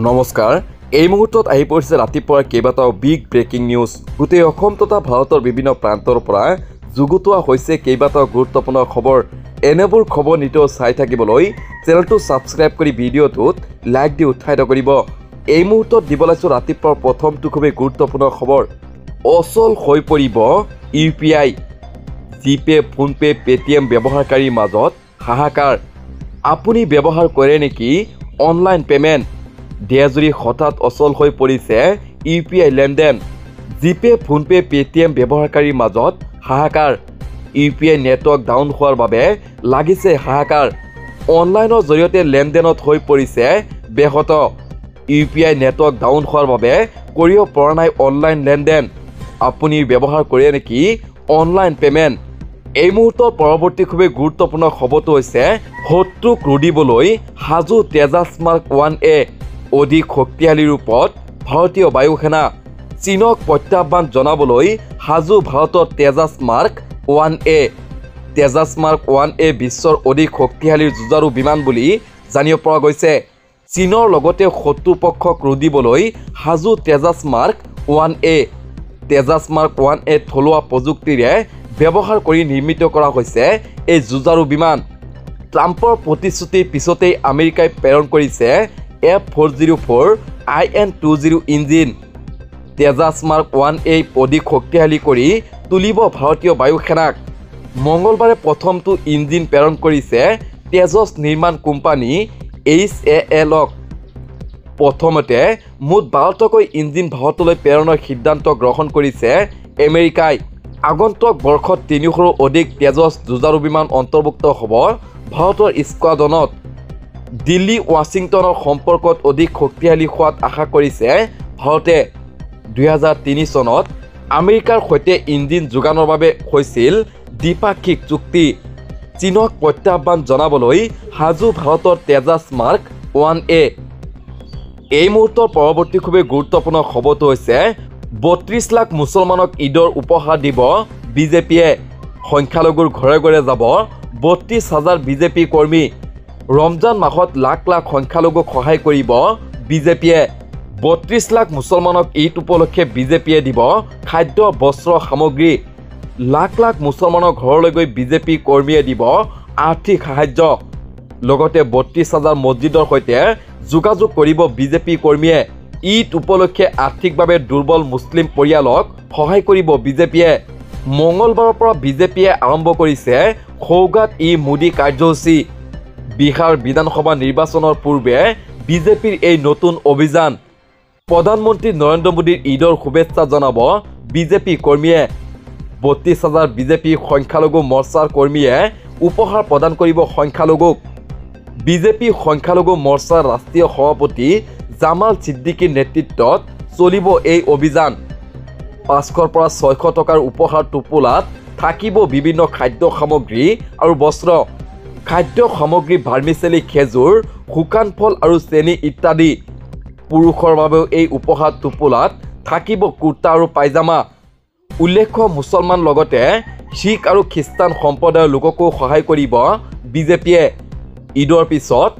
নমস্কাৰ এই মুহূৰ্তত আহি পৰিছে ৰাতিপুৱাৰ কেইবাটাও বিগ ব্ৰেকিং নিউজ গোটেই অসম তথা ভাৰতৰ বিভিন্ন প্ৰান্তৰ পৰা যুগুতোৱা হৈছে কেইবাটাও গুৰুত্বপূৰ্ণ খবৰ এনেবোৰ খবৰ নিতৌ চাই থাকিবলৈ চেনেলটো সাবস্ক্ৰাইব কৰি ভিডিঅ'টোত লাইক দি উৎসাহিত কৰিব এই মুহূৰ্তত দিব লাইছো ৰাতিপুৱাৰ প্ৰথমটো খুবেই গুৰুত্বপূৰ্ণ খবৰ অচল হৈ পৰিব ইউপিআই জিপে ফোনপে পেটিএম ব্যৱহাৰকাৰীৰ মাজত হাহাকাৰ আপুনি ব্যৱহাৰ কৰে নেকি অনলাইন পেমেণ্ট দেয়াজুৰি হঠাৎ অচল হৈ পৰিছে ইউপিআই লেনদেন জিপে ফোনপে পেটিএম ব্যৱহাৰকাৰীৰ মাজত হাহাকাৰ ইউপিআই নেটৱৰ্ক ডাউন হোৱাৰ বাবে লাগিছে হাহাকাৰ অনলাইনৰ জৰিয়তে লেনদেনত হৈ পৰিছে ব্যাহত ইউপিআই নেটৱৰ্ক ডাউন হোৱাৰ বাবে কৰিব পৰা নাই অনলাইন লেনদেন আপুনি ব্যৱহাৰ কৰে নেকি অনলাইন পেমেণ্ট এই মুহূৰ্তৰ পৰৱৰ্তী খুবেই গুৰুত্বপূৰ্ণ খবৰটো হৈছে শত্ৰুক ৰুদিবলৈ সাজু তেজাছ মাৰ্ক 1A অধিক শক্তিশালী ৰূপত ভাৰতীয় বায়ুসেনা চীনক প্ৰত্যাহ্বান জনাবলৈ সাজু ভাৰতৰ Tejas mark 1A Tejas mark 1A বিশ্বৰ অধিক শক্তিশালী যুঁজাৰু বিমান বুলি জানিব পৰা গৈছে চীনৰ লগতে শত্ৰুপক্ষক ৰুদিবলৈ সাজু Tejas mark 1A Tejas mark 1A থলুৱা প্ৰযুক্তিৰে ব্যৱহাৰ কৰি নিৰ্মিত কৰা হৈছে এই যুঁজাৰু বিমান ট্ৰাম্পৰ প্ৰতিশ্ৰুতিৰ পিছতেই আমেৰিকাই প্ৰেৰণ কৰিছে F404 IN-20 engine Tejas mark 1A অধিক শক্তিশালী কৰি তুলিব ভাৰতীয় বায়ুসেনাক মঙলবাৰে প্ৰথমটো ইঞ্জিন প্ৰেৰণ কৰিছে তেজছ নিৰ্মাণ কোম্পানী HALক প্ৰথমতে মুঠ 12টাকৈ ইঞ্জিন ভাৰতলৈ প্ৰেৰণৰ সিদ্ধান্ত গ্ৰহণ কৰিছে আমেৰিকাই আগন্তুক বৰ্ষত 300ৰো অধিক তেজছ যুঁজাৰু বিমান অন্তৰ্ভুক্ত হ'ব ভাৰতৰ স্কোৱাড্ৰনত দিল্লী ৱাশ্বিংটনৰ সম্পৰ্কত অধিক শক্তিশালী হোৱাত আশা কৰিছে ভাৰতে 2003 চনত আমেৰিকাৰ সৈতে ইঞ্জিন যোগানৰ বাবে হৈছিল দ্বিপাক্ষিক চুক্তি চীনক প্ৰত্যাহ্বান জনাবলৈ সাজু ভাৰতৰ তেজাছ মাৰ্ক 1A এই মুহূৰ্তৰ পৰৱৰ্তী খুবেই গুৰুত্বপূৰ্ণ খবৰটো হৈছে 32 লাখ মুছলমানক ঈদৰ উপহাৰ দিব বিজেপিয়ে সংখ্যালঘুৰ ঘৰে ঘৰে যাব 32,000 বিজেপি কৰ্মী ৰমজান মাহত লাখ লাখ সংখ্যালঘুক সহায় কৰিব বিজেপিয়ে 32 লাখ মুছলমানক ঈদ উপলক্ষে বিজেপিয়ে দিব খাদ্য বস্ত্ৰ সামগ্ৰী লাখ লাখ মুছলমানৰ ঘৰলৈ গৈ বিজেপি কৰ্মীয়ে দিব আৰ্থিক সাহায্য লগতে 32,000 মছজিদৰ সৈতে যোগাযোগ কৰিব বিজেপি কৰ্মীয়ে ঈদ উপলক্ষে আৰ্থিকভাৱে দুৰ্বল মুছলিম পৰিয়ালক সহায় কৰিব বিজেপিয়ে মঙলবাৰৰ পৰা বিজেপিয়ে আৰম্ভ কৰিছে সৌগাত-ই-মোদী কাৰ্যসূচী বিহাৰ বিধানসভা নিৰ্বাচনৰ পূৰ্বে বিজেপিৰ এই নতুন অভিযান প্ৰধানমন্ত্ৰী নৰেন্দ্ৰ মোদীৰ ঈদৰ শুভেচ্ছা জনাব বিজেপি কৰ্মীয়ে 32,000 বিজেপি সংখ্যালঘু মৰ্চাৰ কৰ্মীয়ে উপহাৰ প্ৰদান কৰিব সংখ্যালঘুক বিজেপি সংখ্যালঘু মৰ্চাৰ ৰাষ্ট্ৰীয় সভাপতি জামাল ছিদ্দিকীৰ নেতৃত্বত চলিব এই অভিযান 500ৰ পৰা 600 টকাৰ উপহাৰ টোপোলাত থাকিব বিভিন্ন খাদ্য সামগ্ৰী আৰু বস্ত্ৰ খাদ্য সামগ্ৰী ভাৰ্মিচেলি খেজুৰ শুকান ফল আৰু চেনি ইত্যাদি পুৰুষৰ বাবেও এই উপহাৰ টোপোলাত থাকিব কুৰ্তা আৰু পায়জামা উল্লেখ্য মুছলমান লগতে শিখ আৰু খ্ৰীষ্টান সম্প্ৰদায়ৰ লোককো সহায় কৰিব বিজেপিয়ে ঈদৰ পিছত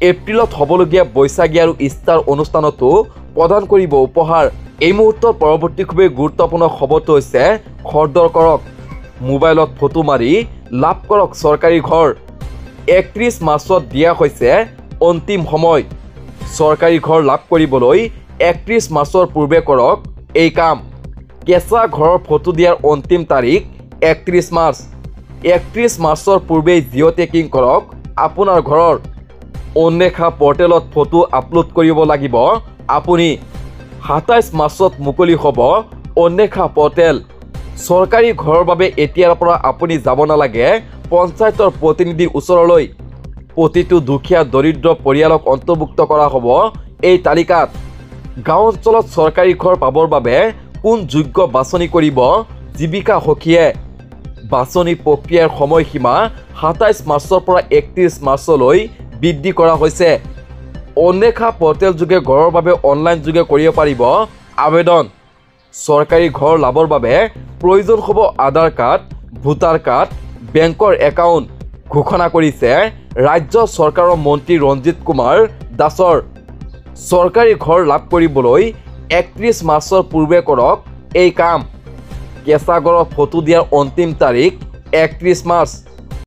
এপ্ৰিলত হ'বলগীয়া বৈশাখী আৰু ইষ্টাৰ অনুষ্ঠানতো প্ৰদান কৰিব উপহাৰ এই মুহূৰ্তৰ পৰৱৰ্তী খুবেই গুৰুত্বপূৰ্ণ খবৰটো হৈছে খৰদৰ কৰক মোবাইলত ফটো মাৰি লাভ কৰক চৰকাৰী ঘৰ 31 মাৰ্চত দিয়া হৈছে অন্তিম সময় চৰকাৰী ঘৰ লাভ কৰিবলৈ 31 মাৰ্চৰ পূৰ্বে কৰক এই কাম কেঁচা ঘৰৰ ফটো দিয়াৰ অন্তিম তাৰিখ 31 মাৰ্চ 31 মাৰ্চৰ পূৰ্বেই জিঅ' টেকিং কৰক আপোনাৰ ঘৰৰ অন্বেষা পৰ্টেলত ফটো আপলোড কৰিব লাগিব আপুনি 27 মাৰ্চত মুকলি হ'ব অন্বেষা পৰ্টেল চৰকাৰী ঘৰৰ বাবে এতিয়াৰ পৰা আপুনি যাব নালাগে পঞ্চায়তৰ প্ৰতিনিধিৰ ওচৰলৈ প্ৰতিটো দুখীয়া দৰিদ্ৰ পৰিয়ালক অন্তৰ্ভুক্ত কৰা হ'ব এই তালিকাত গাঁও অঞ্চলত চৰকাৰী ঘৰ পাবৰ বাবে কোন যোগ্য বাছনি কৰিব জীৱিকা সখীয়ে বাছনি প্ৰক্ৰিয়াৰ সময়সীমা 27 মাৰ্চৰ পৰা 31 মাৰ্চলৈ বৃদ্ধি কৰা হৈছে অন্বেষা পৰ্টেল যোগে ঘৰৰ বাবে অনলাইন যোগে কৰিব পাৰিব আবেদন চৰকাৰী ঘৰ লাভৰ বাবে প্ৰয়োজন হ'ব আধাৰ কাৰ্ড ভোটাৰ কাৰ্ড বেংকৰ একাউণ্ট ঘোষণা কৰিছে ৰাজ্য চৰকাৰৰ মন্ত্ৰী ৰঞ্জিত কুমাৰ দাসৰ চৰকাৰী ঘৰ লাভ কৰিবলৈ 31 মাৰ্চৰ পূৰ্বে কৰক এই কাম। কেঁচা ঘৰৰ ফটো দিয়াৰ অন্তিম তাৰিখ 31 মাৰ্চ।